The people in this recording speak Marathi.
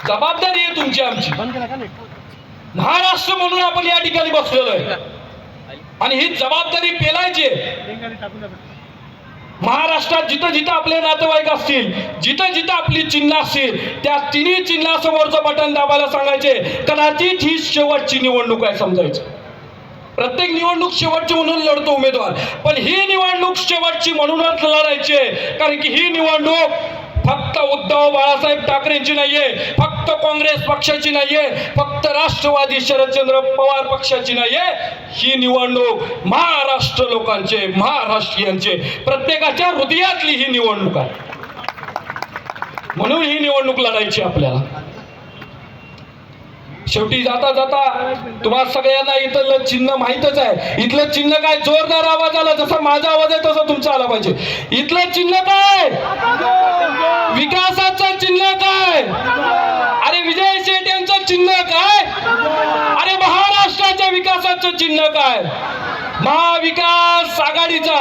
जबाबदारी आहे तुमची आमची. महाराष्ट्र म्हणून आपण या ठिकाणी बसलेलो आहे आणि ही जबाबदारी पेलायची आहे. महाराष्ट्रात जिथं जिथं आपले नातेवाईक असतील, जिथं जिथं आपली चिन्ह असतील, त्या तिन्ही चिन्हासमोरचं बटन दाबायला सांगायचे. कदाचित ही शेवटची निवडणूक आहे समजायचं. प्रत्येक निवडणूक शेवटची म्हणून लढतो उमेदवार, पण ही निवडणूक शेवटची म्हणूनच लढायची आहे. कारण की ही निवडणूक फक्त उद्धव बाळासाहेब ठाकरेंची नाहीये, फक्त काँग्रेस पक्षाची नाहीये, फक्त राष्ट्रवादी शरदचंद्र पवार पक्षाची नाहीये. ही निवडणूक महाराष्ट्र लोकांचे, महाराष्ट्रीयांचे, प्रत्येकाच्या हृदयातली ही निवडणूक आहे. म्हणून ही निवडणूक लढायची आपल्याला. शेवटी जाता जाता तुम्हाला सगळ्यांना इथलं चिन्ह माहितच आहे. इथलं चिन्ह काय, जोरदार आवाज आला जसा माझा आवाज आहे तसा तुमचा आला पाहिजे. इथलं चिन्ह काय, विकासाचं चिन्ह काय, अरे विजय शेठ यांचं चिन्ह काय, अरे महाराष्ट्राच्या विकासाचं चिन्ह काय, महाविकास आघाडीचा